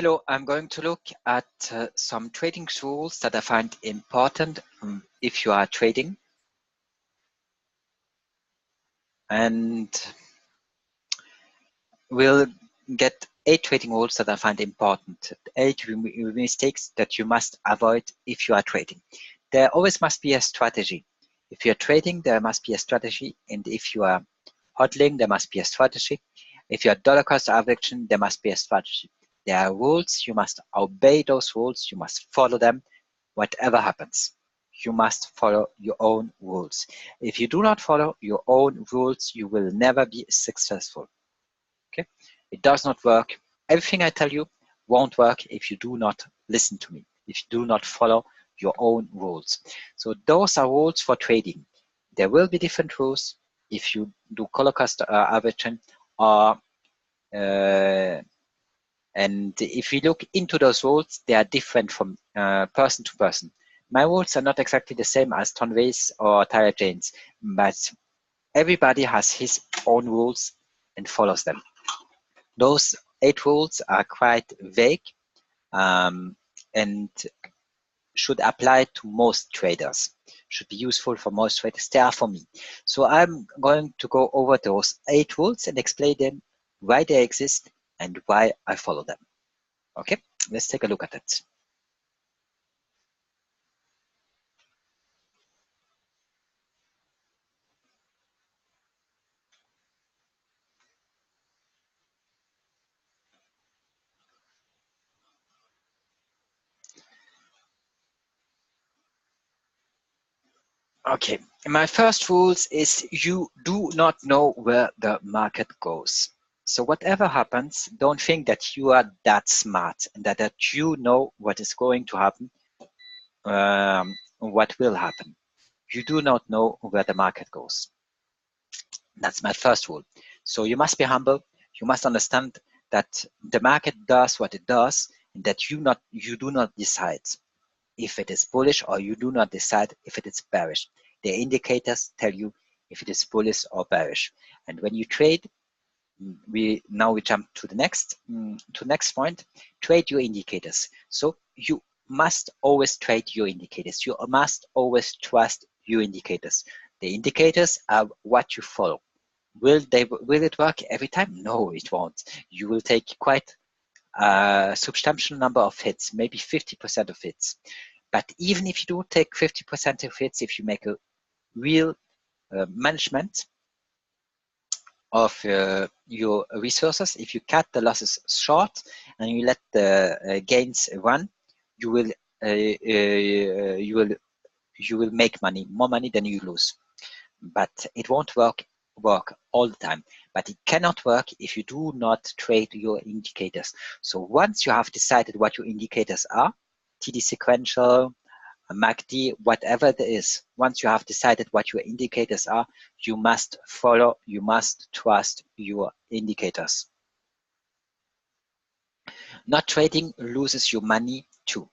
Hello, I'm going to look at some trading rules that I find important if you are trading. And we'll get 8 trading rules that I find important, 8 mistakes that you must avoid if you are trading. There always must be a strategy. If you're trading, there must be a strategy. And if you are hodling, there must be a strategy. If you're dollar cost averaging, there must be a strategy. There are rules, you must obey those rules, you must follow them, whatever happens. You must follow your own rules. If you do not follow your own rules, you will never be successful. Okay? It does not work. Everything I tell you won't work if you do not listen to me, if you do not follow your own rules. So those are rules for trading. There will be different rules if you do color cost averaging or and if we look into those rules, they are different from person to person. My rules are not exactly the same as Tonway's or Tyler Jane's, but everybody has his own rules and follows them. Those 8 rules are quite vague and should apply to most traders, should be useful for most traders. They are for me. So I'm going to go over those 8 rules and explain them, why they exist and why I follow them. Okay, let's take a look at it. Okay, my first rules is you do not know where the market goes. So whatever happens, don't think that you are that smart and that you know what is going to happen, what will happen. You do not know where the market goes. That's my first rule. So you must be humble. You must understand that the market does what it does and that you do not decide if it is bullish, or you do not decide if it is bearish. The indicators tell you if it is bullish or bearish. And when you trade, we jump to the next point. Trade your indicators. So you must always trade your indicators. You must always trust your indicators. The indicators are what you follow. Will it work every time? No, it won't. You will take quite a substantial number of hits, maybe 50% of hits. But even if you do take 50% of hits, if you make a real management of your resources, if you cut the losses short and you let the gains run, you will make money, more money than you lose. But it won't work all the time. But it cannot work if you do not trade your indicators. So once you have decided what your indicators are, TD sequential, MACD, whatever it is, once you have decided what your indicators are, you must follow, you must trust your indicators. Not trading loses you money too.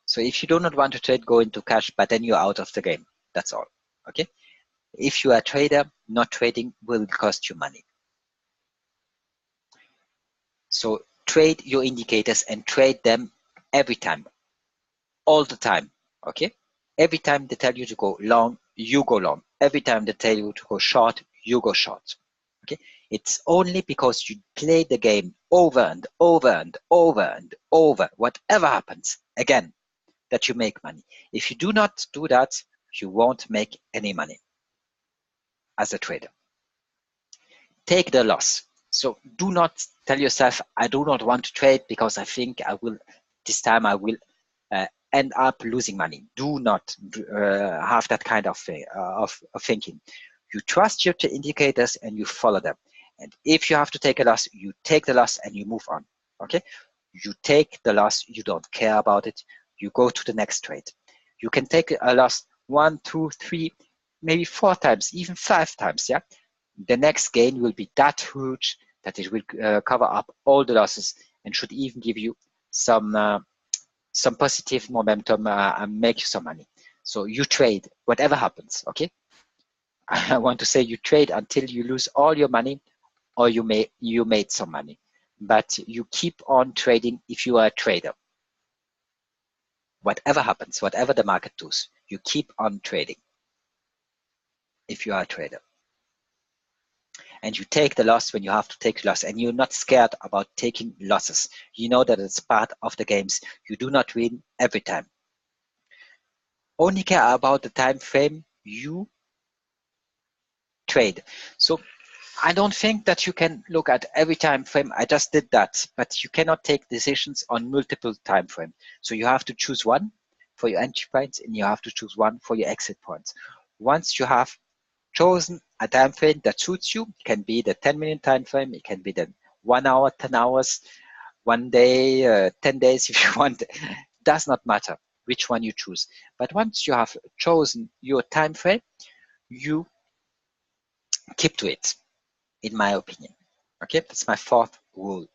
So if you do not want to trade, go into cash, but then you're out of the game. That's all. Okay. If you are a trader, not trading will cost you money. So trade your indicators and trade them every time, all the time. Okay. Every time they tell you to go long, you go long. Every time they tell you to go short, you go short. Okay. It's only because you play the game over and over and over and over, whatever happens, again, that you make money. If you do not do that, you won't make any money as a trader. Take the loss. So do not tell yourself, I do not want to trade because I think this time I will end up losing money. Do not have that kind of thinking. You trust your indicators and you follow them. And if you have to take a loss, you take the loss and you move on. Okay? You take the loss, you don't care about it. You go to the next trade. You can take a loss 1, 2, 3, maybe 4 times, even 5 times. Yeah. The next gain will be that huge that it will cover up all the losses and should even give you some positive momentum and make you some money. So you trade whatever happens. Okay. I want to say you trade until you lose all your money or you made some money. but you keep on trading if you are a trader. Whatever happens, whatever the market does, you keep on trading if you are a trader. And you take the loss when you have to take loss, and you're not scared about taking losses. You know that it's part of the games. You do not win every time. Only care about the time frame you trade. So I don't think that you can look at every time frame. I just did that, but you cannot take decisions on multiple time frames. So you have to choose one for your entry points, and you have to choose one for your exit points. Once you have chosen a time frame that suits you, it can be the 10-minute time frame, it can be the 1 hour, 10 hours, 1 day, 10 days if you want. It does not matter which one you choose. But once you have chosen your time frame, you keep to it, in my opinion. Okay, that's my fourth rule.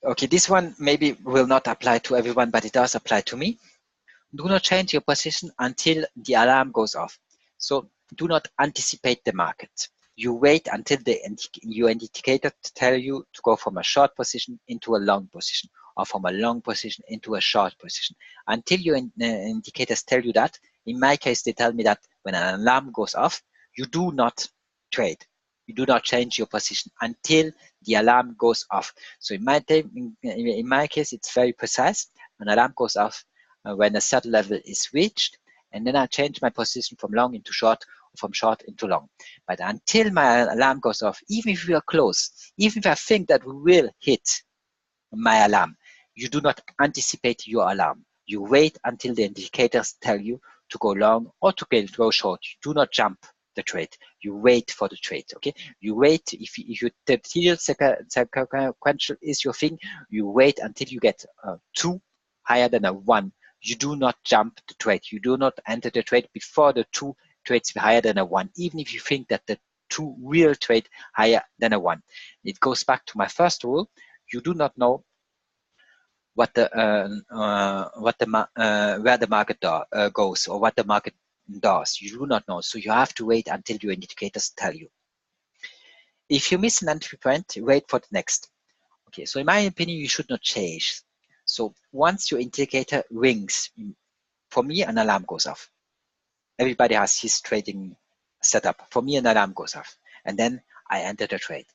Okay, this one maybe will not apply to everyone, but it does apply to me. Do not change your position until the alarm goes off. So do not anticipate the market. You wait until your indicator tell you to go from a short position into a long position, or from a long position into a short position. Until your indicators tell you that. In my case, they tell me that when an alarm goes off, you do not trade. You do not change your position until the alarm goes off. So in my case, it's very precise. An alarm goes off when a certain level is reached, and then I change my position from long into short, or from short into long. But until my alarm goes off, even if we are close, even if I think that we will hit my alarm, you do not anticipate your alarm. You wait until the indicators tell you to go long or to go short. You do not jump the trade. You wait for the trade. Okay, you wait. If the sequential is your thing, you wait until you get a 2 higher than a 1. You do not jump the trade. You do not enter the trade before the 2 trades higher than a 1, even if you think that the 2 will trade higher than a 1. It goes back to my first rule. You do not know what the where the market goes, or what the market does. You do not know, so you have to wait until your indicators tell you. If you miss an entry point, wait for the next. Okay, so in my opinion, you should not change. So once your indicator rings, for me, an alarm goes off. Everybody has his trading setup. For me, an alarm goes off, and then I enter the trade.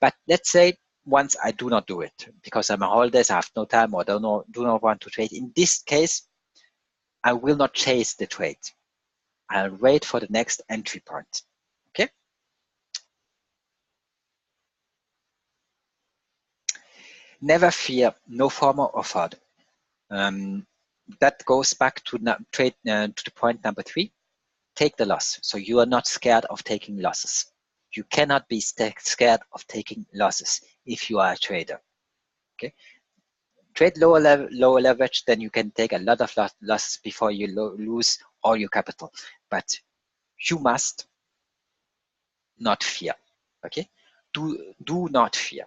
But let's say once I do not do it because I'm on holidays, I have no time, or do not want to trade. In this case, I will not chase the trade. I'll wait for the next entry point. Okay. Never fear, no fomo or FOD. That goes back to the point number 3. Take the loss. So you are not scared of taking losses. You cannot be scared of taking losses if you are a trader. Okay. Trade lower leverage, then you can take a lot of losses before you lose all your capital. But you must not fear. Okay. Do not fear.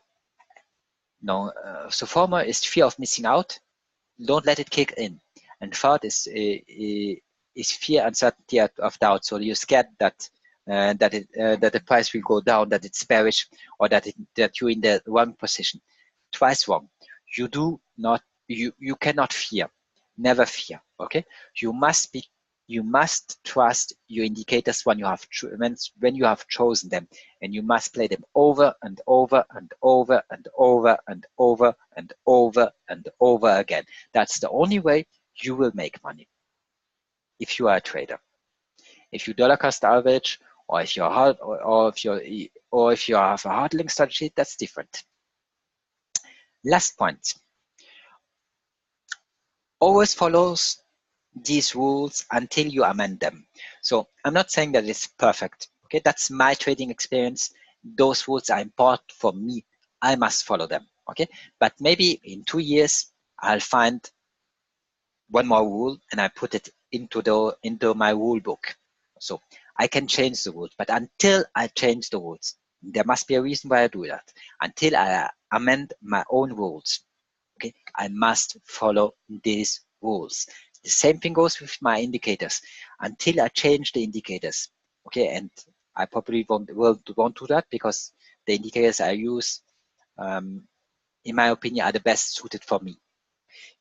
No. So FOMO is fear of missing out. Don't let it kick in. And FOD is fear, uncertainty of doubt. So you're scared that that the price will go down, that it's bearish, or that you're in the wrong position. Twice wrong. You cannot fear. Never fear. Okay. You must trust your indicators when you have chosen them, and you must play them over and over and over and over and over and over and over again. That's the only way you will make money if you are a trader. If you dollar cost average, or if you're hard, or if you have a hard-link strategy, that's different. Last point. Always follows these rules until you amend them. So I'm not saying that it's perfect. Okay, that's my trading experience. Those rules are important for me. I must follow them. Okay, but maybe in 2 years I'll find one more rule and I put it into my rule book. So I can change the rules, but until I change the rules, there must be a reason why I do that. Until I amend my own rules, okay, I must follow these rules. The same thing goes with my indicators. Until I change the indicators, okay, and I probably won't do that because the indicators I use, in my opinion, are the best suited for me.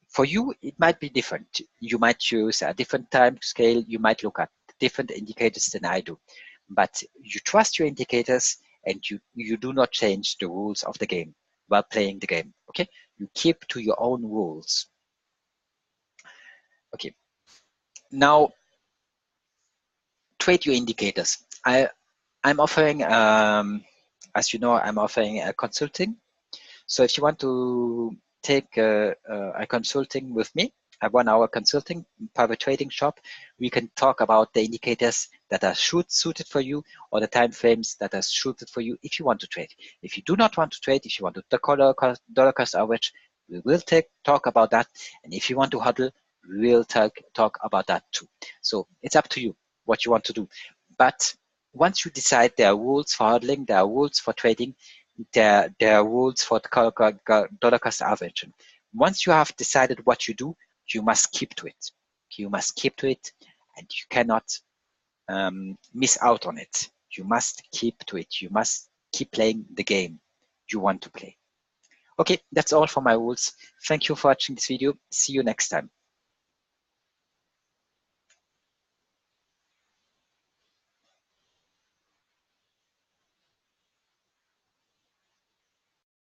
For you, it might be different. You might choose a different time scale. You might look at different indicators than I do. But you trust your indicators and you do not change the rules of the game while playing the game. Okay? You keep to your own rules. Okay. Now, trade your indicators. I'm offering, as you know, I'm offering a consulting. So if you want to take a consulting with me, a 1 hour consulting private trading shop, we can talk about the indicators that are suited for you or the time frames that are suited for you if you want to trade. If you do not want to trade, if you want to dollar cost average, we will talk about that. And if you want to huddle, we will talk about that too. So it's up to you what you want to do. But once you decide there are rules for huddling, there are rules for trading, there are rules for the dollar cost average. Once you have decided what you do, you must keep to it. You must keep to it, and you cannot miss out on it. You must keep to it. You must keep playing the game you want to play. Okay, that's all for my rules. Thank you for watching this video. See you next time.